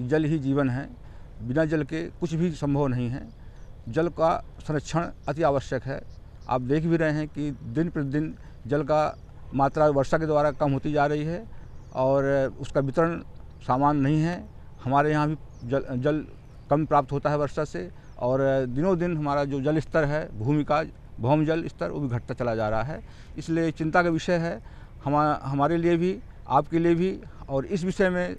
कि जल ही जीवन है, बिना जल के कुछ भी संभव नहीं है। जल का संरक्षण अति आवश्यक है। आप देख भी रहे हैं कि दिन प्रतिदिन जल का मात्रा वर्षा के द्वारा कम होती जा रही है और उसका वितरण सामान नहीं है। हमारे यहाँ भी जल कम प्राप्त होता है वर्षा से, और दिनों दिन हमारा जो जल स्तर है, भूमि का भौम जल स्तर, वो भी घटता चला जा रहा है। इसलिए चिंता का विषय है हमारे लिए भी, आपके लिए भी। और इस विषय में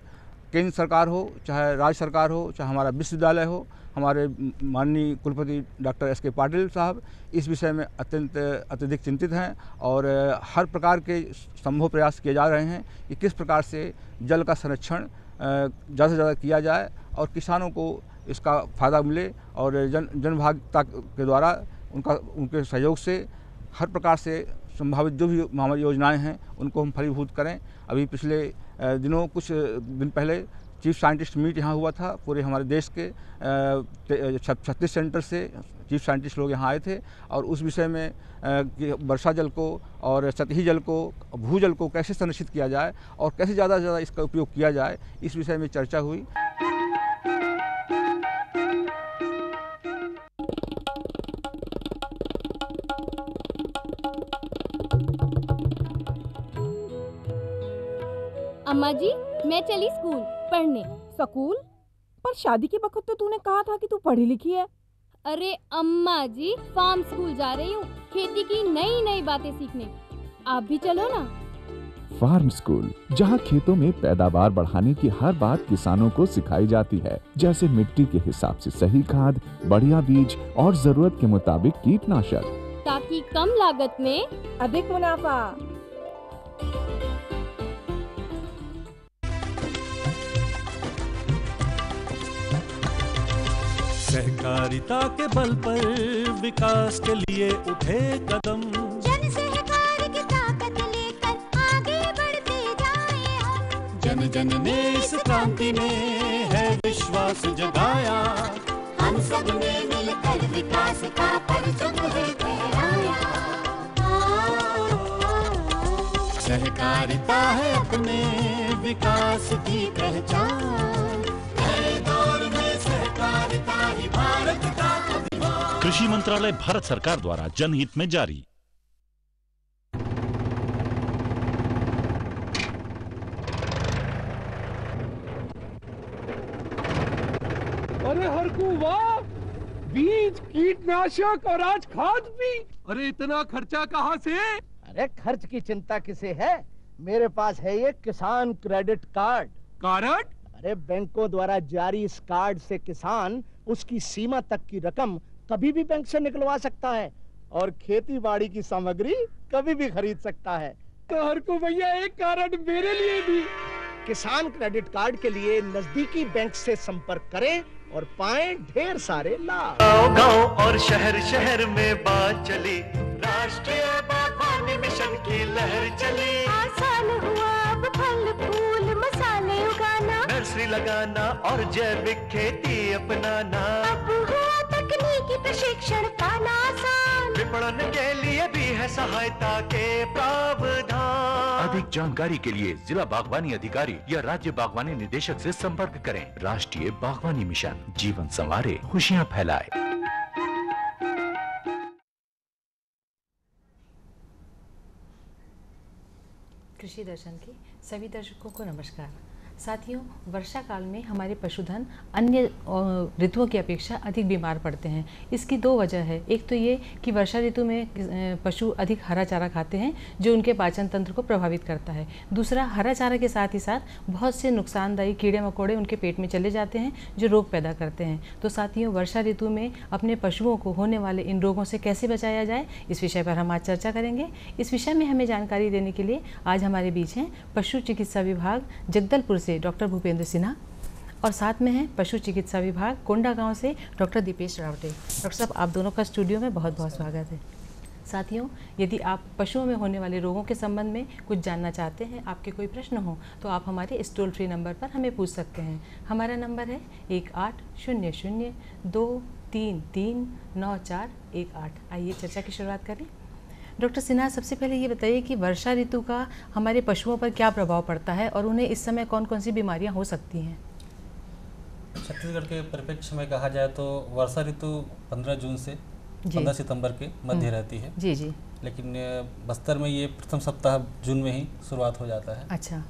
केंद्र सरकार हो, चाहे राज्य सरकार हो, चाहे हमारा विश्वविद्यालय हो, हमारे माननीय कुलपति डॉक्टर एस के पाटिल साहब इस विषय में अत्यधिक चिंतित हैं और हर प्रकार के संभव प्रयास किए जा रहे हैं कि किस प्रकार से जल का संरक्षण ज़्यादा से ज़्यादा किया जाए और किसानों को इसका फ़ायदा मिले, और जनभागिता के द्वारा उनके सहयोग से हर प्रकार से संभावित जो भी हमारी योजनाएं हैं उनको हम फलीभूत करें। अभी पिछले दिनों कुछ दिन पहले चीफ साइंटिस्ट मीट यहाँ हुआ था। पूरे हमारे देश के 36 सेंटर से चीफ साइंटिस्ट लोग यहाँ आए थे और उस विषय में कि वर्षा जल को और सतही जल को, भूजल को कैसे संरक्षित किया जाए और कैसे ज़्यादा से ज़्यादा इसका उपयोग किया जाए, इस विषय में चर्चा हुई। अम्मा जी, मैं चली स्कूल पढ़ने। स्कूल? पर शादी के वक्त तो तूने कहा था कि तू पढ़ी लिखी है। अरे अम्मा जी, फार्म स्कूल जा रही हूँ, खेती की नई नई बातें सीखने। आप भी चलो ना। फार्म स्कूल, जहाँ खेतों में पैदावार बढ़ाने की हर बात किसानों को सिखाई जाती है, जैसे मिट्टी के हिसाब से सही खाद, बढ़िया बीज और जरूरत के मुताबिक कीटनाशक, ताकि कम लागत में अधिक मुनाफा। सहकारिता के बल पर विकास के लिए उठे कदम, जन सहकार की ताकत लेकर आगे बढ़ते जाएं हम। जन जन ने इस क्रांति में है विश्वास जगाया, हम सब ने मिलकर विकास का परचम है फहराया। सहकारिता है अपने विकास की पहचान, नए दौर में सहकारिता ही भारत का अभिमान। कृषि मंत्रालय, भारत सरकार द्वारा जनहित में जारी। अरे हरकू वाह, बीज, कीटनाशक और आज खाद भी। अरे इतना खर्चा कहाँ से? अरे खर्च की चिंता किसे है, मेरे पास है ये किसान क्रेडिट कार्ड। कार्ड? अरे बैंकों द्वारा जारी इस कार्ड से किसान उसकी सीमा तक की रकम कभी भी बैंक से निकलवा सकता है और खेती बाड़ी की सामग्री कभी भी खरीद सकता है। तो हरकू भैया एक कार्ड मेरे लिए भी। किसान क्रेडिट कार्ड के लिए नजदीकी बैंक से संपर्क करें और पाएं ढेर सारे लाभ। गांव और शहर शहर में बात चली, राष्ट्रीय बागवानी मिशन की लहर चली। आसान हुआ अब फल फूल मसाले उगाना, नर्सरी लगाना और जैविक खेती अपनाना। अब हुआ तकनीकी प्रशिक्षण पाना आसान, विपणन के लिए भी है सहायता के प्रावधान। अधिक जानकारी के लिए जिला बागवानी अधिकारी या राज्य बागवानी निदेशक से संपर्क करें। राष्ट्रीय बागवानी मिशन, जीवन संवारे, खुशियां फैलाए। कृषि दर्शन के सभी दर्शकों को नमस्कार। साथियों, वर्षा काल में हमारे पशुधन अन्य ऋतुओं की अपेक्षा अधिक बीमार पड़ते हैं। इसकी दो वजह है। एक तो ये कि वर्षा ऋतु में पशु अधिक हरा चारा खाते हैं जो उनके पाचन तंत्र को प्रभावित करता है। दूसरा, हरा चारा के साथ ही साथ बहुत से नुकसानदायी कीड़े मकोड़े उनके पेट में चले जाते हैं जो रोग पैदा करते हैं। तो साथियों, वर्षा ऋतु में अपने पशुओं को होने वाले इन रोगों से कैसे बचाया जाए, इस विषय पर हम आज चर्चा करेंगे। इस विषय में हमें जानकारी देने के लिए आज हमारे बीच हैं पशु चिकित्सा विभाग जगदलपुर से डॉक्टर भूपेंद्र सिन्हा और साथ में हैं पशु चिकित्सा विभाग कोंडा गांव से डॉक्टर दीपेश रावटे। डॉक्टर साहब, आप दोनों का स्टूडियो में बहुत बहुत स्वागत है। साथियों, यदि आप पशुओं में होने वाले रोगों के संबंध में कुछ जानना चाहते हैं, आपके कोई प्रश्न हो, तो आप हमारे इस टोल फ्री नंबर पर हमें पूछ सकते हैं। हमारा नंबर है 1800-233-9418। आइए चर्चा की शुरुआत करें। डॉक्टर सिन्हा, सबसे पहले ये बताइए कि वर्षा ऋतु का हमारे पशुओं पर क्या प्रभाव पड़ता है और उन्हें इस समय कौन कौन सी बीमारियां हो सकती हैं? छत्तीसगढ़ के परिप्रेक्ष्य में कहा जाए तो वर्षा ऋतु 15 जून से 15 सितंबर के मध्य रहती है। जी जी। लेकिन बस्तर में ये प्रथम सप्ताह जून में ही शुरुआत हो जाता है। अच्छा।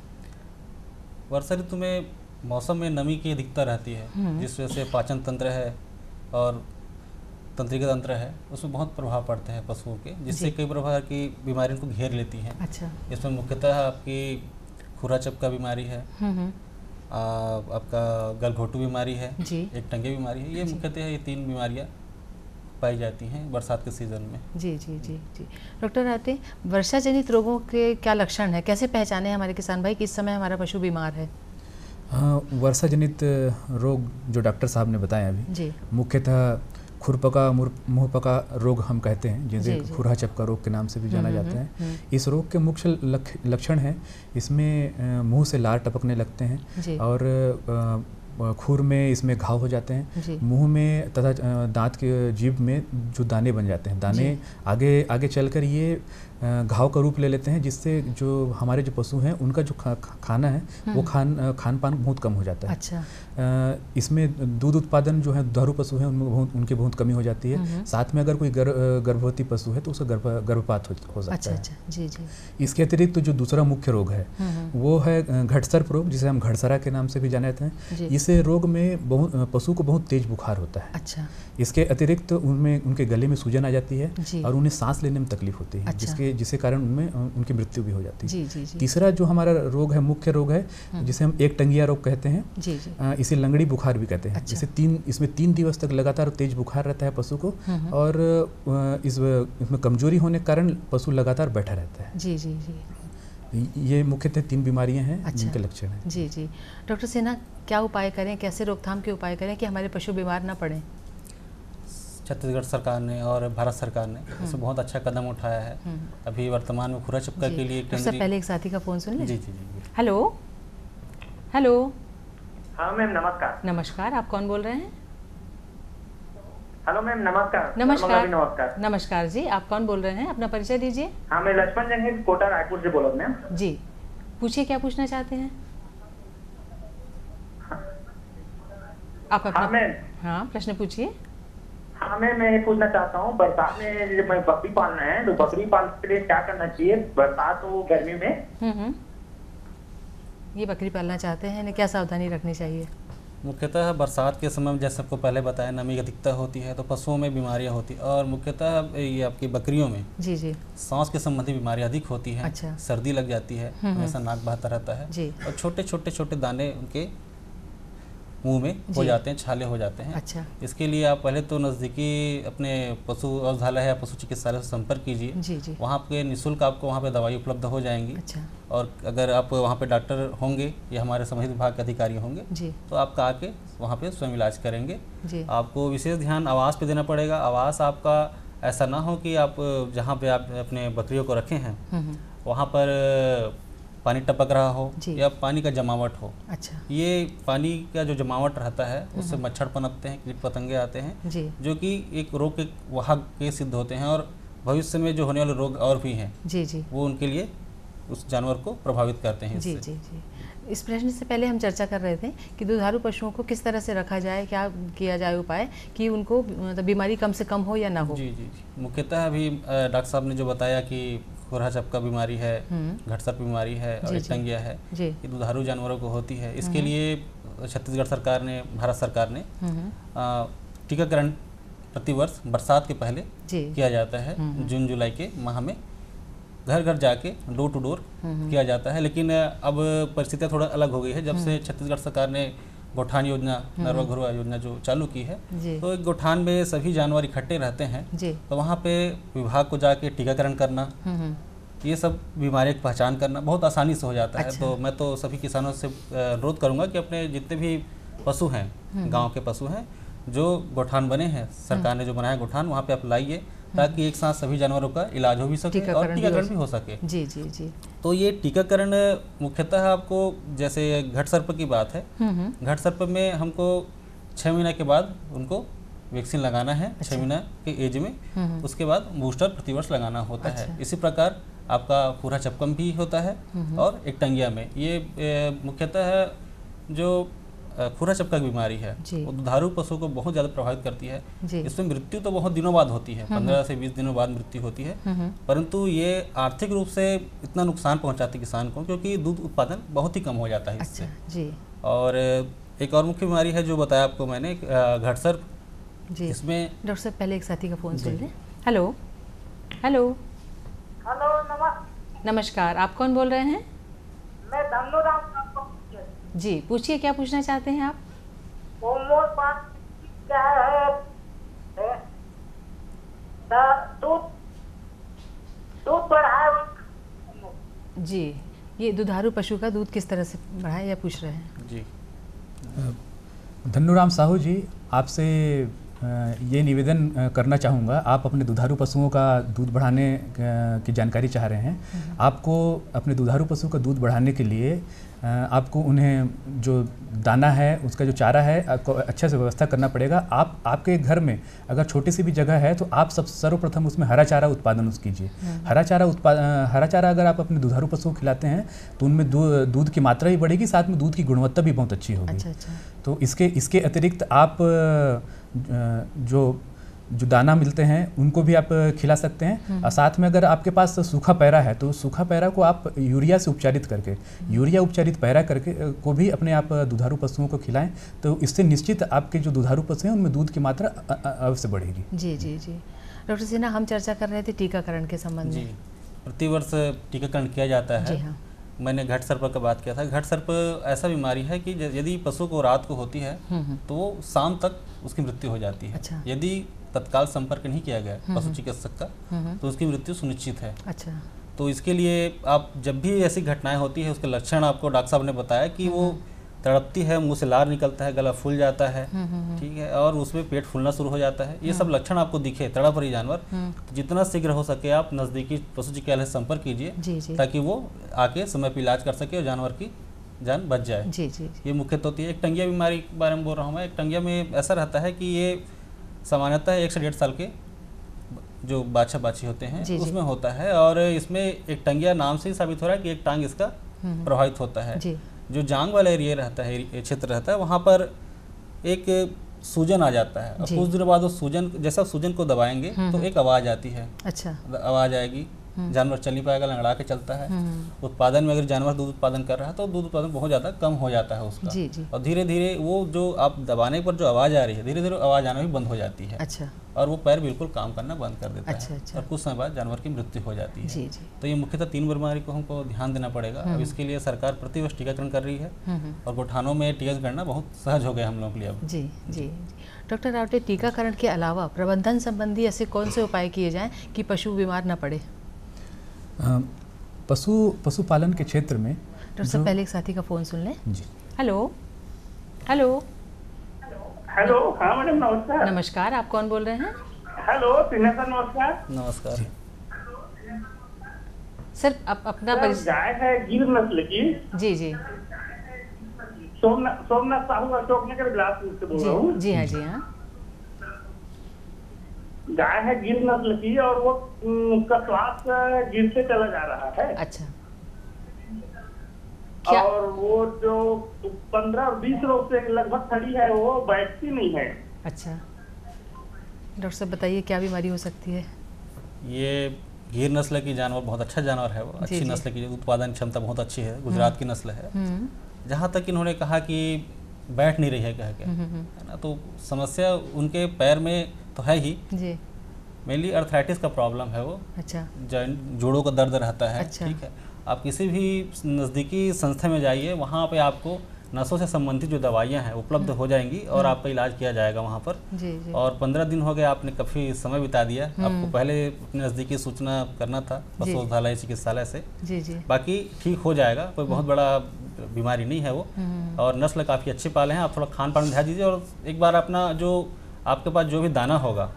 वर्षा ऋतु में मौसम में नमी की अधिकता रहती है, जिस वजह से पाचन तंत्र है और तंत्रिका तंत्र है उसमें बहुत प्रभाव पड़ते हैं पशुओं के, जिससे कई प्रकार की बीमारियों को घेर लेती हैं। अच्छा। इसमें मुख्यतः आपकी खुरा चपका बीमारी है, आपका गलघोटू बीमारी है, एक टंगे बीमारी है। ये मुख्यतः ये 3 बीमारियां पाई जाती हैं बरसात के सीज़न में। जी जी जी जी। डॉक्टर आते वर्षा जनित रोगों के क्या लक्षण है, कैसे पहचाने हमारे किसान भाई कि इस समय हमारा पशु बीमार है? हाँ, वर्षा जनित रोग जो डॉक्टर साहब ने बताया अभी, मुख्यतः खुरपका मुंहपका रोग हम कहते हैं, जिसे खुरा चपका रोग के नाम से भी जाना जाता है। इस रोग के मुख्य लक्षण हैं, इसमें मुंह से लार टपकने लगते हैं और खुर में इसमें घाव हो जाते हैं, मुंह में तथा दांत के जीभ में जो दाने बन जाते हैं, दाने आगे आगे चलकर ये घाव का रूप ले लेते हैं, जिससे जो हमारे जो पशु हैं उनका जो खाना है वो खान पान बहुत कम हो जाता है। अच्छा। इसमें दूध उत्पादन जो है दुधारू पशु हैं उनमें उनकी बहुत कमी हो जाती है। साथ में अगर कोई गर्भवती पशु है तो उसका गर्भपात हो सकता है। अच्छा, जी जी। इसके अतिरिक्त तो जो दूसरा मुख्य रोग है वो है घटसर्प रोग, जिसे हम घड़सरा के नाम से भी जाने जाते हैं। इस रोग में पशु को बहुत तेज बुखार होता है। अच्छा। इसके अतिरिक्त उनमें उनके गले में सूजन आ जाती है और उन्हें सांस लेने में तकलीफ होती है। अच्छा। जिसके कारण उनमें उनकी मृत्यु भी हो जाती है। जी, जी, जी। तीसरा जो हमारा रोग है, मुख्य रोग है, जिसे हम एक टंगिया रोग कहते हैं। जी, जी। इसे लंगड़ी बुखार भी कहते हैं। अच्छा। इसमें 3 दिवस तक लगातार तेज बुखार रहता है पशु को और इसमें कमजोरी होने के कारण पशु लगातार बैठा रहता है। जी जी जी। ये मुख्यतः 3 बीमारियां हैं जिनके लक्षण हैं। जी जी। डॉक्टर सिन्हा, क्या उपाय करें, कैसे रोकथाम के उपाय करें कि हमारे पशु बीमार ना पड़ें? छत्तीसगढ़ सरकार ने और भारत सरकार ने इसमें बहुत अच्छा कदम उठाया है। अभी वर्तमान में खुरा चपका के लिए सबसे पहले एक साथी का फोन सुन लें। जी जी जी। Hello hello. हाँ मैम, नमस्कार। नमस्कार, आप कौन बोल रहे हैं? हेलो मैम, नमस्कार। नमस्कार। नमस्कार। नमस्कार जी, आप कौन बोल रहे हैं? अपना परिचय दीजिए। हाँ, मैं लक्ष्मण जंगीर, कोटा रायपुर से बोल रहा हूँ मैम। जी, पूछिए क्या पूछना चाहते हैं आप अपना? हाँ, प्रश्न पूछिए। हाँ मैं ये पूछना चाहता हूँ, बरसात में जब बकरी पालना है तो बकरी पालने के लिए क्या करना चाहिए, बरसात हो गर्मी में? ये बकरी पालना चाहते हैं, क्या सावधानी रखनी चाहिए? मुख्यतः बरसात के समय में जैसे आपको पहले बताया नमी की अधिकता होती है तो पशुओं में बीमारियां होती है और मुख्यतः ये आपकी बकरियों में जी जी सांस के संबंधी बीमारियां अधिक होती हैं। अच्छा। सर्दी लग जाती है, हमेशा नाक बहता रहता है जी। और छोटे दाने उनके मुंह में हो जाते हैं, छाले हो जाते हैं। अच्छा। इसके लिए आप पहले तो नज़दीकी अपने पशु औषधालय या पशु चिकित्सालय से संपर्क कीजिए। जी जी। वहाँ पे निःशुल्क आपको वहाँ पे दवाई उपलब्ध हो जाएंगी। अच्छा। और अगर आप वहाँ पे डॉक्टर होंगे या हमारे संबंधित विभाग के अधिकारी होंगे जी, तो आपका आके वहाँ पे स्वयं इलाज करेंगे। जी। आपको विशेष ध्यान आवास पे देना पड़ेगा। आवास आपका ऐसा ना हो कि आप जहाँ पे आप अपने बकरियों को रखे हैं वहाँ पर पानी टपक रहा हो या पानी का जमावट हो। अच्छा। ये पानी का जो जमावट रहता है उससे मच्छर पनपते हैं, कीट पतंगे आते हैं जी। जो कि एक रोग के वाहक के सिद्ध होते हैं और भविष्य में जो होने वाले रोग और भी हैं जी जी वो उनके लिए उस जानवर को प्रभावित करते हैं। जी जी जी। इस प्रश्न से पहले हम चर्चा कर रहे थे कि दुधारू पशुओं को किस तरह से रखा जाए, क्या किया जाए उपाय कि उनको बीमारी कम से कम हो या ना हो? जी जी जी। मुख्यतः अभी डॉक्टर साहब ने जो बताया कि खुरा चपका बीमारी है, घटसर्प बीमारी है और टंगिया है, ये दुधारू जानवरों को होती है। इसके लिए छत्तीसगढ़ सरकार ने, भारत सरकार ने टीकाकरण प्रतिवर्ष बरसात के पहले किया जाता है। जून जुलाई के माह में घर घर जाके डोर टू डोर किया जाता है। लेकिन अब परिस्थितियाँ थोड़ा अलग हो गई है जब से छत्तीसगढ़ सरकार ने गौठान योजना, नरवा घुरवा योजना जो चालू की है। तो एक गौठान में सभी जानवर इकट्ठे रहते हैं तो वहाँ पे विभाग को जाके टीकाकरण करना, ये सब बीमारियों की पहचान करना बहुत आसानी से हो जाता है। तो मैं तो सभी किसानों से अनुरोध करूँगा कि अपने जितने भी पशु हैं, गाँव के पशु हैं, जो गौठान बने हैं, सरकार ने जो बनाया गौठान, वहाँ पे आप लाइए ताकि एक साथ सभी जानवरों का इलाज हो भी सके और टीकाकरण भी हो सके। जी जी जी। तो ये टीकाकरण मुख्यतः आपको, जैसे घटसर्प की बात है, घटसर्प में हमको 6 महीने के बाद उनको वैक्सीन लगाना है। अच्छा। 6 महीना के एज में उसके बाद बूस्टर प्रतिवर्ष लगाना होता है। इसी प्रकार आपका खुरा चपकम भी होता है और एक टंगिया में। ये मुख्यतः जो खुरा चपका की बीमारी है वो दुधारू पशु को बहुत ज़्यादा प्रभावित करती है। इसमें मृत्यु तो बहुत दिनों बाद होती है, 15 से 20 दिनों बाद मृत्यु होती है, परंतु ये आर्थिक रूप से इतना नुकसान पहुंचाती है किसान को क्योंकि दूध उत्पादन बहुत ही कम हो जाता है इससे। जी। और एक और मुख्य बीमारी है जो बताया आपको मैंने, घटसर्प। जी। इसमें डॉक्टर साहब पहले एक साथी का फ़ोन सुन लें। हेलो हेलो हेलो, नमस्कार, आप कौन बोल रहे हैं? मैं धन्नूराम। जी, पूछिए क्या पूछना चाहते हैं आप? क्या है दूध बढ़ाए। जी, ये दुधारू पशु का दूध किस तरह से बढ़ाए या पूछ रहे हैं? जी। धन्नूराम साहू जी, आपसे ये निवेदन करना चाहूँगा, आप अपने दुधारू पशुओं का दूध बढ़ाने की जानकारी चाह रहे हैं। आपको अपने दुधारू पशु का दूध बढ़ाने के लिए आपको उन्हें जो दाना है, उसका जो चारा है, आपको अच्छे से व्यवस्था करना पड़ेगा। आपके घर में अगर छोटी सी भी जगह है तो आप सर्वप्रथम उसमें हरा चारा उत्पादन कीजिए। हरा चारा अगर आप अपने दुधारू पशुओं को खिलाते हैं तो उनमें दूध की मात्रा भी बढ़ेगी, साथ में दूध की गुणवत्ता भी बहुत अच्छी होगी। अच्छा। तो इसके अतिरिक्त आप जो दाना मिलते हैं उनको भी आप खिला सकते हैं। और साथ में अगर आपके पास सूखा पैरा है तो सूखा पैरा को आप यूरिया से उपचारित करके, यूरिया उपचारित पैरा करके को भी अपने आप दुधारू पशुओं को खिलाएं, तो इससे निश्चित आपके जो दुधारू पशु हैं उनमें दूध की मात्रा अवश्य बढ़ेगी। जी जी जी। डॉक्टर सिन्हा, हम चर्चा कर रहे थे टीकाकरण के संबंध में। प्रतिवर्ष टीकाकरण किया जाता है। जी हाँ। मैंने घट सर्प का बात किया था। घट सर्प ऐसा बीमारी है कि यदि पशु को रात को होती है तो वो शाम तक उसकी मृत्यु हो जाती है। अच्छा। यदि तत्काल संपर्क नहीं किया गया पशु चिकित्सक का तो उसकी मृत्यु सुनिश्चित है। अच्छा। तो इसके लिए आप जब भी ऐसी घटनाएं होती है, उसके लक्षण आपको डॉक्टर साहब ने बताया कि वो तड़पती है, मुंह से लार निकलता है, गला फूल जाता है, ठीक है, और उसमें पेट फूलना शुरू हो जाता है, ये सब लक्षण आपको दिखे तड़प रही जानवर, तो जितना शीघ्र हो सके आप नज़दीकी पशु चिकित्सालय से संपर्क कीजिए ताकि वो आके समय पर इलाज कर सके और जानवर की जान बच जाए। जी जी। ये मुख्यतः होती है। एक टंगिया बीमारी के बारे में बोल रहा हूँ मैं। एक टंगिया में ऐसा रहता है कि ये सामान्यतः 1 से 1.5 साल के जो बाछा बाछी होते हैं उसमें होता है, और इसमें एक टंगिया नाम से ही साबित हो रहा है कि एक टांग इसका प्रभावित होता है। जो जांग वाला एरिया रहता है, क्षेत्र रहता है, वहाँ पर एक सूजन आ जाता है। और कुछ दिनों बाद वो सूजन, जैसा सूजन को दबाएंगे तो एक आवाज़ आती है। अच्छा। आवाज़ आएगी, जानवर चल नहीं पाएगा, लंगड़ा के चलता है। उत्पादन में अगर जानवर दूध उत्पादन कर रहा है तो दूध उत्पादन बहुत ज़्यादा कम हो जाता है उसका। जी जी। और धीरे धीरे वो जो आप दबाने पर जो आवाज़ आ रही है, धीरे धीरे आवाज़ आना भी बंद हो जाती है। अच्छा। और वो पैर बिल्कुल काम करना बंद कर देता है। अच्छा। और कुछ समय बाद जानवर की मृत्यु हो जाती है। जी जी। तो ये मुख्यतः 3 बीमारी को हमको ध्यान देना पड़ेगा। अब इसके लिए सरकार प्रतिवर्ष टीकाकरण कर रही है और गोठानों में टीकाकरण करना बहुत सहज हो गया हम लोगों के लिए अब। जी जी। डॉक्टर रावटे, टीकाकरण के अलावा प्रबंधन संबंधी ऐसे कौन से उपाय किए जाएं कि पशु बीमार न पड़े? पशुपालन के क्षेत्र में डॉक्टर साहब पहले एक साथी का फ़ोन सुन लें। जी। Hello hello hello. हाँ मैडम, नमस्कार। नमस्कार, आप कौन बोल रहे हैं? हेलो सिन्हा सर, नमस्कार। नमस्कार सर, अपना परिचय। गाय है गिर नस्ल की। जी जी। सोमनाथ साहू, अशोकनगर बिलासपुर से बोल रहा हूँ। जी हाँ जी हाँ। गाय है गिर नस्ल की और वो उसका स्वास्थ्य गिर से चला जा रहा है। अच्छा। और वो जो 15 और 20 रोज से लगभग खड़ी है, वो बैठती नहीं है। अच्छा। डॉक्टर साहब बताइए क्या बीमारी हो सकती है? ये गिर नस्ल की जानवर बहुत अच्छा जानवर है, वो अच्छी नस्ल की, उत्पादन क्षमता बहुत अच्छी है, गुजरात की नस्ल है। जहाँ तक इन्होंने कहा कि बैठ नहीं रही है कह के, है ना, तो समस्या उनके पैर में तो है ही जी। मेनली अर्थराइटिस का प्रॉब्लम है वो। अच्छा। जोड़ों का दर्द रहता है। अच्छा। ठीक है, आप किसी भी नज़दीकी संस्था में जाइए, वहाँ पे आपको नसों से संबंधित जो दवाइयाँ हैं उपलब्ध हो जाएंगी और आपका इलाज किया जाएगा वहाँ पर। जी जी। और 15 दिन हो गए, आपने काफ़ी समय बिता दिया, आपको पहले अपने नज़दीकी सूचना करना था पशु औषधालय चिकित्सालय से। जी जी। बाकी ठीक हो जाएगा, कोई बहुत बड़ा बीमारी नहीं है वो, और नस्ल काफ़ी अच्छी पाले हैं। आप थोड़ा खान पान ध्यान दीजिए, और एक बार अपना जो आपके पास जो भी दाना होगा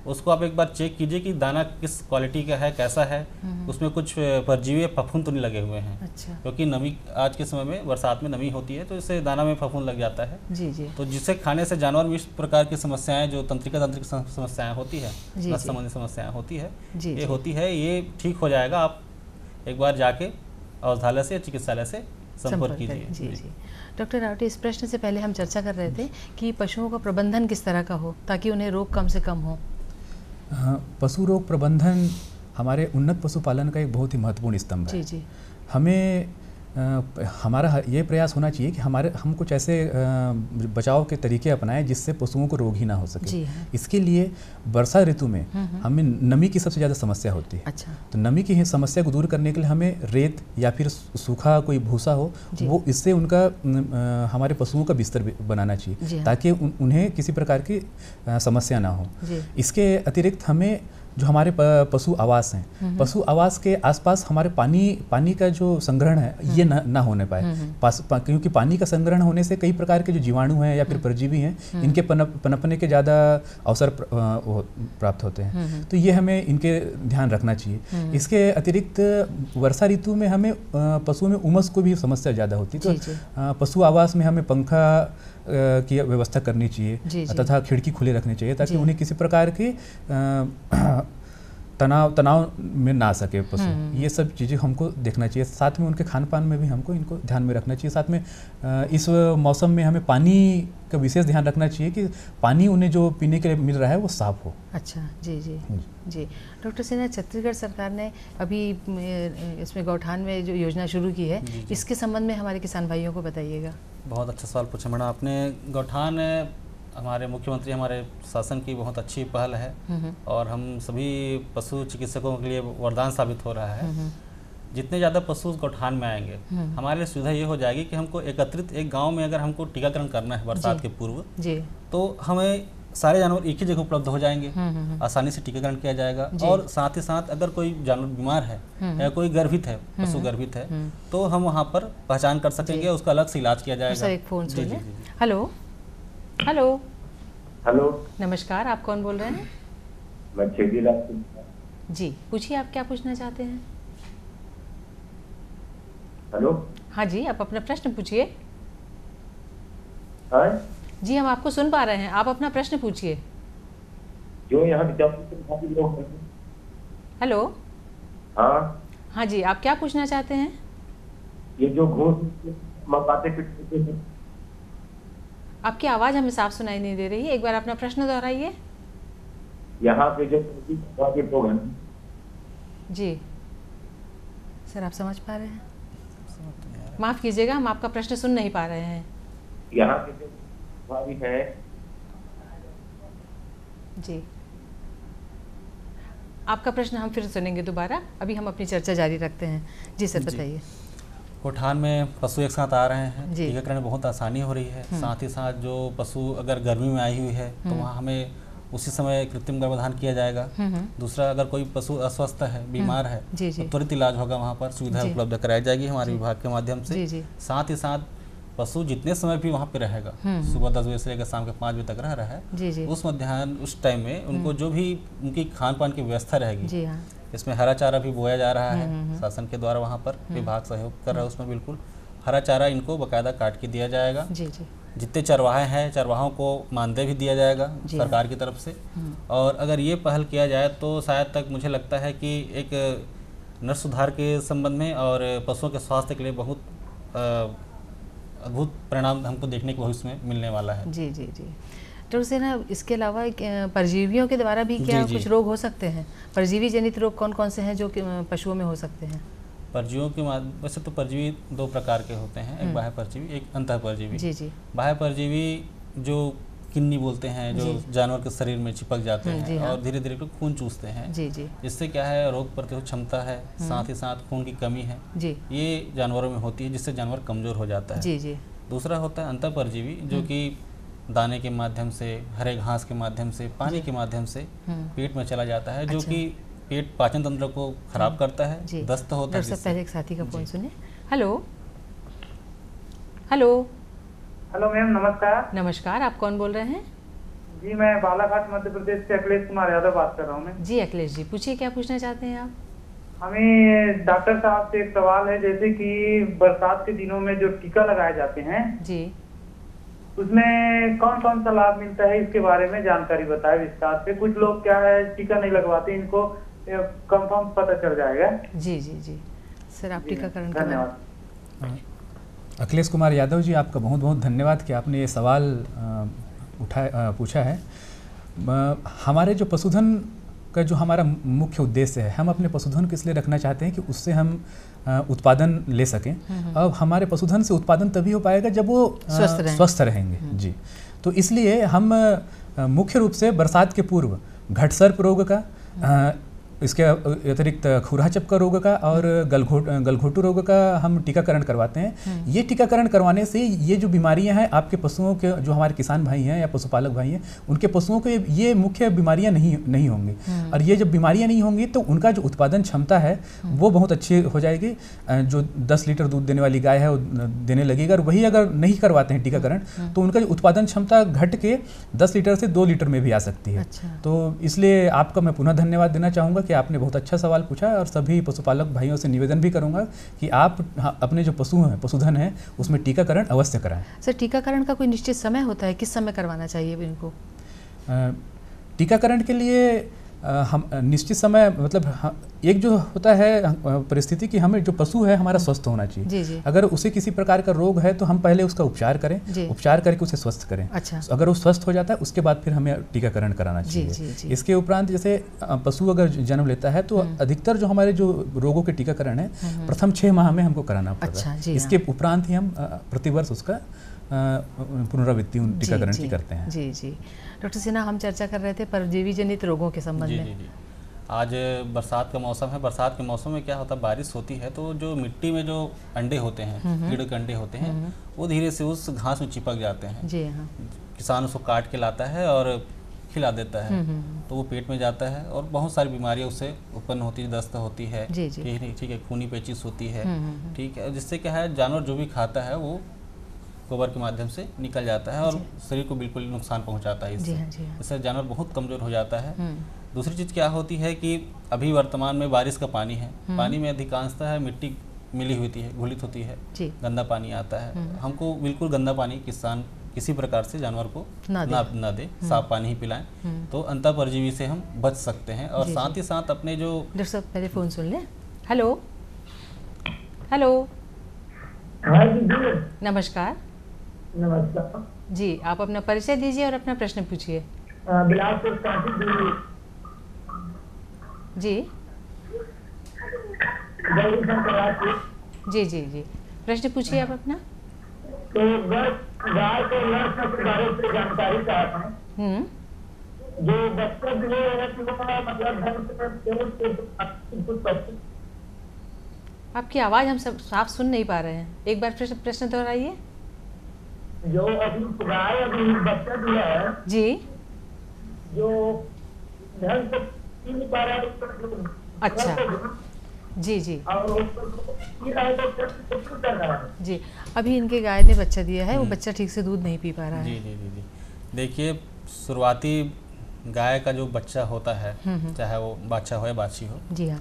उसको आप एक बार चेक कीजिए कि दाना किस क्वालिटी का है, कैसा है, उसमें कुछ परजीवी फफूंद तो नहीं लगे हुए हैं। अच्छा। क्योंकि नमी आज के समय में बरसात में नमी होती है तो इससे दाना में फफूंद लग जाता है। जी जी। तो जिससे खाने से जानवर में इस प्रकार की समस्याएं, जो तंत्रिक समस्याएं होती है, नस संबंधी समस्याएं होती है, ये होती है, ये ठीक हो जाएगा। आप एक बार जाके औषधालय से, चिकित्सालय से संपर्क कीजिए। जी जी। डॉक्टर रावटे, इस प्रश्न से पहले हम चर्चा कर रहे थे कि पशुओं का प्रबंधन किस तरह का हो ताकि उन्हें रोग कम से कम हो। पशु रोग प्रबंधन हमारे उन्नत पशुपालन का एक बहुत ही महत्वपूर्ण स्तंभ है। जी जी। हमें हमारा ये प्रयास होना चाहिए कि हम कुछ ऐसे बचाव के तरीके अपनाएं जिससे पशुओं को रोग ही ना हो सके। जी हाँ। इसके लिए वर्षा ऋतु में हमें नमी की सबसे ज़्यादा समस्या होती है। अच्छा। तो नमी की समस्या को दूर करने के लिए हमें रेत या फिर सूखा कोई भूसा हो, वो इससे उनका हमारे पशुओं का बिस्तर बनाना चाहिए ताकि उन्हें किसी प्रकार की समस्या ना हो। इसके अतिरिक्त हमें जो हमारे पशु आवास हैं, पशु आवास के आसपास हमारे पानी का जो संग्रहण है ये ना होने पाए, क्योंकि पानी का संग्रहण होने से कई प्रकार के जो जीवाणु हैं या फिर परजीवी हैं इनके पनपने के ज़्यादा अवसर प्राप्त होते हैं। तो ये हमें इनके ध्यान रखना चाहिए। इसके अतिरिक्त वर्षा ऋतु में हमें पशुओं में उमस को भी समस्या ज़्यादा होती है, तो पशु आवास में हमें पंखा की व्यवस्था करनी चाहिए तथा खिड़की खुले रखनी चाहिए ताकि उन्हें किसी प्रकार की तनाव में ना सके पशु। ये सब चीज़ें हमको देखना चाहिए। साथ में उनके खान पान में भी हमको इनको ध्यान में रखना चाहिए। साथ में इस मौसम में हमें पानी का विशेष ध्यान रखना चाहिए कि पानी उन्हें जो पीने के लिए मिल रहा है वो साफ हो। अच्छा जी जी जी। डॉक्टर सिन्हा, छत्तीसगढ़ सरकार ने अभी इसमें गौठान में जो योजना शुरू की है इसके संबंध में हमारे किसान भाइयों को बताइएगा। बहुत अच्छा सवाल पूछा मैडम आपने। गौठान हमारे मुख्यमंत्री, हमारे शासन की बहुत अच्छी पहल है और हम सभी पशु चिकित्सकों के लिए वरदान साबित हो रहा है। जितने ज़्यादा पशु गौठान में आएंगे हमारे लिए सुविधा ये हो जाएगी कि हमको एकत्रित एक गांव में अगर हमको टीकाकरण करना है बरसात के पूर्व तो हमें सारे जानवर एक ही जगह उपलब्ध हो जाएंगे, आसानी से टीकाकरण किया जाएगा। और साथ ही साथ अगर कोई जानवर बीमार है या कोई गर्भित है, पशु गर्भित है, तो हम वहाँ पर पहचान कर सकेंगे, उसका अलग से इलाज किया जाएगा। एक फोन सुनिए। हेलो हेलो हेलो, नमस्कार, आप कौन बोल रहे हैं? मैं छेदीलाल जी, पूछिए आप क्या पूछना चाहते हैं? हेलो, हाँ जी, आप अपना प्रश्न पूछिए। हाँ जी, हम आपको सुन पा रहे हैं, आप अपना प्रश्न पूछिए। जो यहाँ लोग। हेलो, हाँ हाँ जी, आप क्या पूछना चाहते हैं? ये जो घूस मकाते पिटते, आपकी आवाज हमें साफ सुनाई नहीं दे रही है, एक बार अपना प्रश्न दोहराइए। यहाँ पे जो लोग हैं। जी सर, आप समझ पा रहे हैं? माफ कीजिएगा, हम आपका प्रश्न सुन नहीं पा रहे हैं। यहाँ पे जो है जी, आपका प्रश्न हम फिर सुनेंगे दोबारा, अभी हम अपनी चर्चा जारी रखते हैं। जी सर, बताइए। गौठान में पशु एक साथ आ रहे हैं, टीकाकरण में बहुत आसानी हो रही है। साथ ही साथ जो पशु अगर गर्मी में आई हुई है तो वहाँ हमें उसी समय कृत्रिम गर्भाधान किया जाएगा। दूसरा, अगर कोई पशु अस्वस्थ है, बीमार है, तो त्वरित इलाज होगा, वहाँ पर सुविधा उपलब्ध कराई जाएगी हमारे विभाग के माध्यम से। साथ ही साथ पशु जितने समय भी वहाँ पे रहेगा, सुबह 10 बजे से लेकर शाम के 5 बजे तक रह रहा है, उस मध्याह्न उस टाइम में उनको जो भी उनकी खान पान की व्यवस्था रहेगी, इसमें हरा चारा भी बोया जा रहा है शासन के द्वारा, वहाँ पर विभाग सहयोग कर रहा है। उसमें बिल्कुल हरा चारा इनको बाकायदा काट के दिया जाएगा। जितने चरवाहे हैं, चरवाहों को मानदेय भी दिया जाएगा सरकार की तरफ से। और अगर ये पहल किया जाए तो शायद तक मुझे लगता है कि एक नर सुधार के संबंध में और पशुओं के स्वास्थ्य के लिए बहुत अद्भुत परिणाम हमको देखने को भविष्य में मिलने वाला है। जी जी जी। डॉक्टर सिन्हा, इसके अलावा परजीवियों के द्वारा भी क्या कुछ रोग हो सकते हैं? परजीवी जनित रोग कौन कौन से हैं जो पशुओं में हो सकते हैं? परजीवियों के वैसे तो परजीवी 2 प्रकार के होते हैं, एक बाह्य परजीवी, एक अंतः परजीवी। जी जी। बाह्य परजीवी जो किन्नी बोलते हैं, जो जानवर के शरीर में चिपक जाते हैं और धीरे धीरे खून चूसते हैं। जी जी। इससे क्या है, रोग प्रतिरोधक क्षमता है, साथ ही साथ खून की कमी है, ये जानवरों में होती है, जिससे जानवर कमजोर हो जाता है। जी जी। दूसरा होता है अंतः परजीवी, जो कि दाने के माध्यम से, हरे घास के माध्यम से, पानी के माध्यम से पेट में चला जाता है, जो कि पेट पाचन तंत्र को खराब करता है, दस्त होता है। पहले एक साथी का फोन सुनिए। हेलो हेलो हेलो मैम, नमस्कार। नमस्कार, आप कौन बोल रहे हैं? जी, मैं बालाघाट मध्य प्रदेश से अखिलेश कुमार यादव बात कर रहा हूँ। मैं जी अखिलेश जी, पूछिए क्या पूछना चाहते हैं आप? हमें डॉक्टर साहब से एक सवाल है, जैसे कि बरसात के दिनों में जो टीका लगाए जाते हैं जी, उसमें कौन कौन सा लाभ मिलता है, इसके बारे में जानकारी बताए विस्तार से। कुछ लोग क्या है टीका नहीं लगवाते, इनको कंफर्म पता चल जाएगा। जी जी जी सर, आप टीकाकरण धन्यवाद। अखिलेश कुमार यादव जी, आपका बहुत बहुत धन्यवाद कि आपने ये सवाल पूछा है। हमारे जो पशुधन का जो हमारा मुख्य उद्देश्य है, हम अपने पशुधन को इसलिए रखना चाहते हैं कि उससे हम उत्पादन ले सकें। अब हमारे पशुधन से उत्पादन तभी हो पाएगा जब वो स्वस्थ रहेंगे। जी, तो इसलिए हम मुख्य रूप से बरसात के पूर्व घटसर्प रोग का, इसके अतिरिक्त खुरहा चपका रोग का और गलघोटू रोग का हम टीकाकरण करवाते हैं। ये टीकाकरण करवाने से ये जो बीमारियां हैं आपके पशुओं के, जो हमारे किसान भाई हैं या पशुपालक भाई हैं, उनके पशुओं को ये मुख्य बीमारियां नहीं होंगी। और ये जब बीमारियां नहीं होंगी तो उनका जो उत्पादन क्षमता है वो बहुत अच्छी हो जाएगी। जो 10 लीटर दूध देने वाली गाय है वो देने लगेगी। और वही अगर नहीं करवाते हैं टीकाकरण तो उनका जो उत्पादन क्षमता घट के 10 लीटर से 2 लीटर में भी आ सकती है। तो इसलिए आपका मैं पुनः धन्यवाद देना चाहूँगा कि आपने बहुत अच्छा सवाल पूछा। और सभी पशुपालक भाइयों से निवेदन भी करूंगा कि आप अपने जो पशुधन है उसमें टीकाकरण अवश्य कराएं। सर, टीकाकरण का कोई निश्चित समय होता है? किस समय करवाना चाहिए इनको? टीकाकरण के लिए हम निश्चित समय, मतलब एक जो होता है परिस्थिति कि हमें जो पशु है हमारा स्वस्थ होना चाहिए। जी जी। अगर उसे किसी प्रकार का रोग है तो हम पहले उसका उपचार करें, उपचार करके उसे स्वस्थ करें। अच्छा। अगर वो स्वस्थ हो जाता है उसके बाद फिर हमें टीकाकरण कराना चाहिए। जी, जी, जी। इसके उपरांत जैसे पशु अगर जन्म लेता है तो अधिकतर जो हमारे जो रोगों के टीकाकरण है प्रथम 6 माह में हमको कराना पड़ता है। इसके उपरांत ही हम प्रतिवर्ष उसका पुनरावृत्ति टीकाकरण की करते हैं। जी जी। डॉक्टर सिन्हा, हम चर्चा कर रहे थे परजीवी जनित रोगों के संबंध में। जी। आज बरसात का मौसम है। बरसात के मौसम में क्या होता है, बारिश होती है तो जो मिट्टी में जो अंडे होते हैं, कीड़े के अंडे होते हैं, वो धीरे से उस घास में चिपक जाते हैं। जी हाँ। किसान उसको काट के लाता है और खिला देता है तो वो पेट में जाता है और बहुत सारी बीमारियां उससे उत्पन्न होती है। दस्त होती है, ठीक है, खूनी पेचिश होती है, ठीक है, जिससे क्या है जानवर जो भी खाता है वो गोबर के माध्यम से निकल जाता है और शरीर को बिल्कुल नुकसान पहुंचाता है। इससे जानवर बहुत कमजोर हो जाता है। दूसरी चीज़ क्या होती है कि अभी वर्तमान में बारिश का पानी है, पानी में अधिकांशतः मिट्टी मिली हुई है, घुलित होती है, गंदा पानी आता है। हमको बिल्कुल गंदा पानी किसान किसी प्रकार से जानवर को ना दे, साफ पानी ही पिलाएं तो अंतः परजीवी से हम बच सकते हैं। और साथ ही साथ अपने जो डॉक्टर साहब पहले फ़ोन सुन लें। हेलो हेलो, नमस्कार। नमस्कार जी, आप अपना परिचय दीजिए और अपना प्रश्न पूछिए। बिलासपुर जी जी जी जी, प्रश्न पूछिए आप अपना। तो गाय को नस्ल के बारे में जानकारी चाहते हैं। जो बच्चा दिए मतलब आपकी आवाज़ हम सब साफ सुन नहीं पा रहे हैं, एक बार प्रश्न दोहराइए। जो अभी गाय अभी बच्चा दिया है जी, जो ढंग से पी नहीं पा रहा है। अच्छा जी जी जी। अभी इनके गाय ने बच्चा दिया है, वो बच्चा ठीक से दूध नहीं पी पा रहा है। जी जी जी जी। देखिए, शुरुआती गाय का जो बच्चा होता है, चाहे वो बाछा हो या बाछी हो, जी हाँ,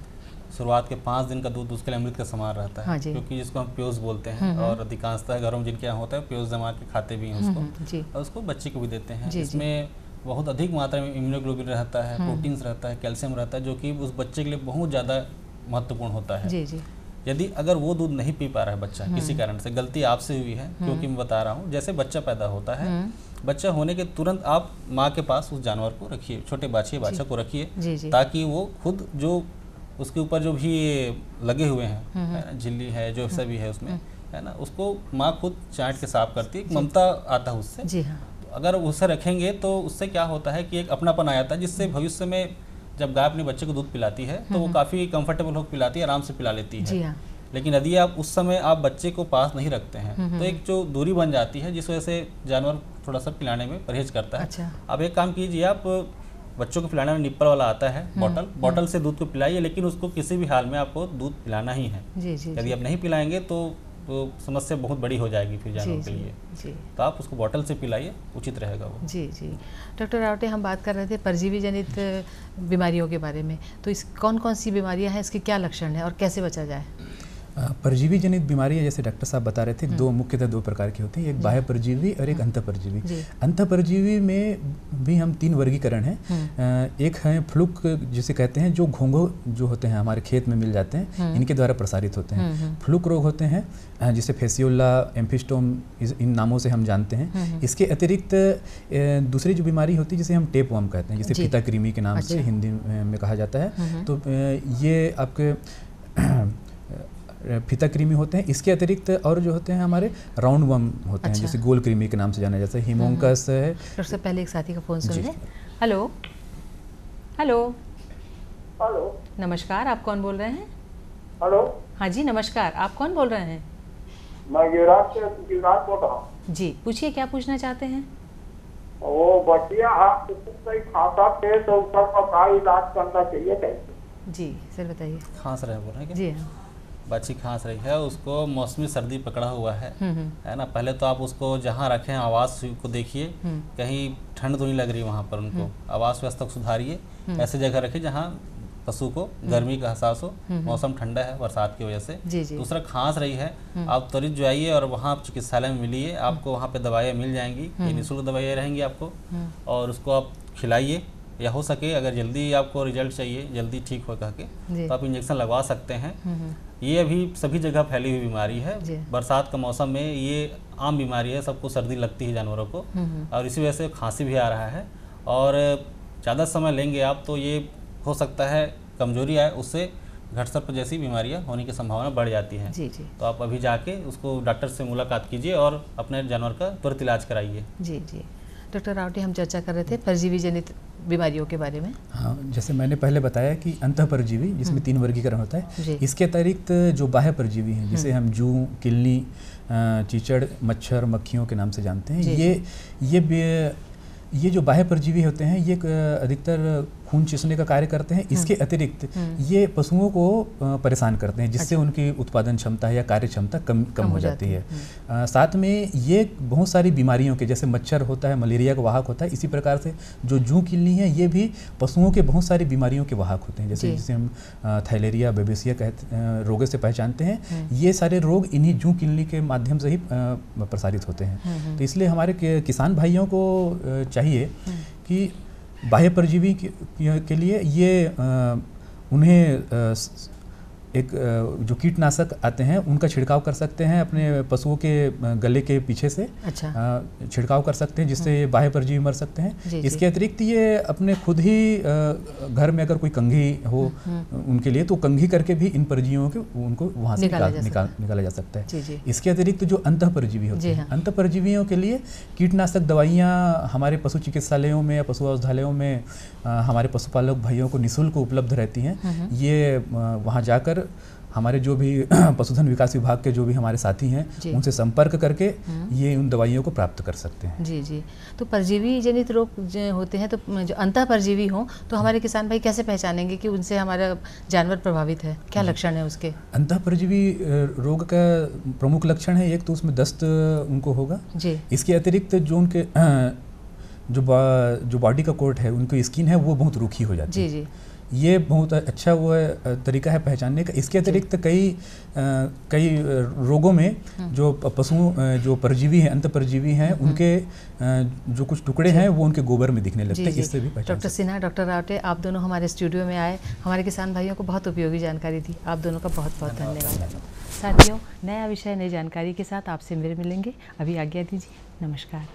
शुरुआत के 5 दिन का दूध उसके लिए अमृत का समान रहता है। हाँ, क्योंकि जिसको हम प्योज बोलते हैं और अधिकांशतः घरों में जिनके यहाँ होता है प्योज जमा के खाते भी हैं उसको, और उसको बच्चे को भी देते हैं। इसमें बहुत अधिक मात्रा में इम्यूनोग्लोबिन रहता है, प्रोटीन्स रहता है, कैल्शियम रहता है, जो कि उस बच्चे के लिए बहुत ज़्यादा महत्वपूर्ण होता है। जी जी। यदि अगर वो दूध नहीं पी पा रहा है बच्चा किसी कारण से, गलती आपसे हुई है, क्योंकि मैं बता रहा हूँ, जैसे बच्चा पैदा होता है, बच्चा होने के तुरंत आप माँ के पास उस जानवर को रखिए, छोटे बाछा को रखिए, ताकि वो खुद जो उसके ऊपर जो भी लगे हुए हैं, झिल्ली है, जो सभी है उसमें, है ना, उसको माँ खुद चाट के साफ करती है, ममता आता है उससे। जी हाँ। अगर उसे रखेंगे तो उससे क्या होता है कि एक अपनापन आ जाता है, जिससे भविष्य में जब गाय अपने बच्चे को दूध पिलाती है तो वो काफ़ी कंफर्टेबल होकर पिलाती है, आराम से पिला लेती है। जी हाँ। लेकिन यदि आप उस समय आप बच्चे को पास नहीं रखते हैं तो एक जो दूरी बन जाती है, जिस वजह से जानवर थोड़ा सा पिलाने में परहेज करता है। अच्छा। आप एक काम कीजिए, आप बच्चों को पिलाने में निप्पल वाला आता है बॉटल से दूध को पिलाइए, लेकिन उसको किसी भी हाल में आपको दूध पिलाना ही है। यदि आप नहीं पिलाएंगे तो समस्या बहुत बड़ी हो जाएगी फिर जानवर के लिए। जी। तो आप उसको बॉटल से पिलाइए, उचित रहेगा वो। जी जी। डॉक्टर रावटे, हम बात कर रहे थे परजीवी जनित बीमारियों के बारे में, तो इस कौन कौन सी बीमारियां हैं, इसके क्या लक्षण हैं और कैसे बचा जाए? परजीवी जनित बीमारियां जैसे डॉक्टर साहब बता रहे थे, मुख्यतः दो प्रकार की होती हैं, एक बाह्य परजीवी और एक अंतःपरजीवी। अंतःपरजीवी में भी हम 3 वर्गीकरण हैं। एक है फ्लूक जिसे कहते हैं, जो घोंघे जो होते हैं हमारे खेत में मिल जाते हैं, इनके द्वारा प्रसारित होते हैं। फ्लूक रोग होते हैं जिसे फेसियोला, एम्फिस्टोम इन नामों से हम जानते हैं। इसके अतिरिक्त दूसरी जो बीमारी होती है जिसे हम टेपवर्म कहते हैं, जिसे फीताकृमि के नाम से हिंदी में कहा जाता है। तो ये आपके फीताकृमि होते हैं। इसके अतिरिक्त और जो होते हैं हमारे राउंड वर्म होते हैं, जैसे गोल कृमि के नाम से जाना जाता है, हिमोंकस है। सबसे पहले एक साथी का फोन सुन लें। हेलो हेलो हेलो, नमस्कार, आप कौन बोल रहे हैं? हेलो, हाँ जी नमस्कार, आप कौन बोल रहे हैं? मैं गिरिराज बोल रहा हूँ। जी पूछिए, क्या पूछना चाहते हैं? वो बटिया हाथ खाता थे तो उसका इलाज करना चाहिए कैसे? जी सर बताइए। खांस रहे बोल रहे हैं? जी हाँ, बच्ची खांस रही है, उसको मौसमी सर्दी पकड़ा हुआ है ना। पहले तो आप उसको जहाँ रखें आवास को देखिए, कहीं ठंड तो नहीं लग रही वहाँ पर, उनको आवास व्यवस्था को सुधारिए। ऐसी जगह रखिए जहाँ पशु को गर्मी का एहसास हो, मौसम ठंडा है बरसात की वजह से। दूसरा, खांस रही है, आप त्वरित जाइए और वहाँ चिकित्सालय में मिलिए, आपको वहाँ पे दवाइयाँ मिल जाएंगी, ये निःशुल्क दवाइयाँ रहेंगी आपको, और उसको आप खिलाइए, या हो सके अगर जल्दी आपको रिजल्ट चाहिए, जल्दी ठीक हो करके, तो आप इंजेक्शन लगवा सकते हैं। ये अभी सभी जगह फैली हुई बीमारी है। बरसात का मौसम में ये आम बीमारी है, सबको सर्दी लगती है जानवरों को, और इसी वजह से खांसी भी आ रहा है। और ज़्यादा समय लेंगे आप तो ये हो सकता है कमजोरी आए, उससे घटसर्प जैसी बीमारियां होने की संभावना बढ़ जाती है। तो आप अभी जाके उसको डॉक्टर से मुलाकात कीजिए और अपने जानवर का तुरंत इलाज कराइए। जी जी डॉक्टर रावटे, हम चर्चा कर रहे थे परजीवी जनित बीमारियों के बारे में। हाँ, जैसे मैंने पहले बताया कि अंतःपरजीवी जिसमें 3 वर्गीकरण होता है। इसके अतिरिक्त जो बाह्य परजीवी हैं, जिसे हम जूं, किलनी, चीचड़, मच्छर, मक्खियों के नाम से जानते हैं, ये जो बाह्य परजीवी होते हैं, ये अधिकतर खून चूसने का कार्य करते हैं। इसके अतिरिक्त ये पशुओं को परेशान करते हैं, जिससे उनकी उत्पादन क्षमता या कार्य क्षमता कम हो जाती है। साथ में ये बहुत सारी बीमारियों के, जैसे मच्छर होता है मलेरिया का वाहक होता है, इसी प्रकार से जो जूं किलनी है ये भी पशुओं के बहुत सारी बीमारियों के वाहक होते हैं, जैसे जिसे हम थाइलेरिया, बेबेसिया रोगों से पहचानते हैं। ये सारे रोग इन्हीं जूं किलनी के माध्यम से ही प्रसारित होते हैं। तो इसलिए हमारे किसान भाइयों को चाहिए कि बाह्य परजीवी के लिए ये उन्हें एक जो कीटनाशक आते हैं उनका छिड़काव कर सकते हैं, अपने पशुओं के गले के पीछे से छिड़काव कर सकते हैं, जिससे ये बाह्य परजीवी मर सकते हैं। इसके अतिरिक्त ये अपने खुद ही घर में अगर कोई कंघी हो उनके लिए, तो कंघी करके भी इन परजीवियों को उनको वहाँ से निकाला जा सकता है। इसके अतिरिक्त जो अंतःपरजीवी होते हैं, अंतःपरजीवियों के लिए कीटनाशक दवाइयाँ हमारे पशु चिकित्सालयों में या पशु औषधालयों में हमारे पशुपालक भाइयों को निःशुल्क उपलब्ध रहती हैं। ये वहाँ जाकर हमारे जो भी पशुधन विकास विभाग के जो भी हमारे साथी हैं, उनसे संपर्क करके ये उन दवाइयों को प्राप्त कर सकते हैं। जी जी तो परजीवी जनित रोग जो होते हैं, तो जो अंतःपरजीवी हों, तो हमारे किसान भाई कैसे पहचानेंगे कि उनसे हमारा जानवर प्रभावित है? क्या लक्षण है उसके? अंतःपरजीवी रोग का प्रमुख लक्षण है, एक तो उसमें दस्त उनको होगा। इसके अतिरिक्त जो उनके जो बॉडी का कोट है, उनकी स्किन है, वो बहुत रूखी हो जाती है। ये बहुत अच्छा वो तरीका है पहचानने का। इसके अतिरिक्त कई रोगों में जो पशुओं जो परजीवी हैं, अंतःपरजीवी हैं, उनके जो कुछ टुकड़े हैं वो उनके गोबर में दिखने लगते हैं। इससे भी पहचान। डॉक्टर सिन्हा, डॉक्टर रावटे, आप दोनों हमारे स्टूडियो में आए, हमारे किसान भाइयों को बहुत उपयोगी जानकारी दी। आप दोनों का बहुत बहुत धन्यवाद। साथियों, नया विषय, नई जानकारी के साथ आपसे फिर मिलेंगे। अभी आज्ञा दीजिए, नमस्कार।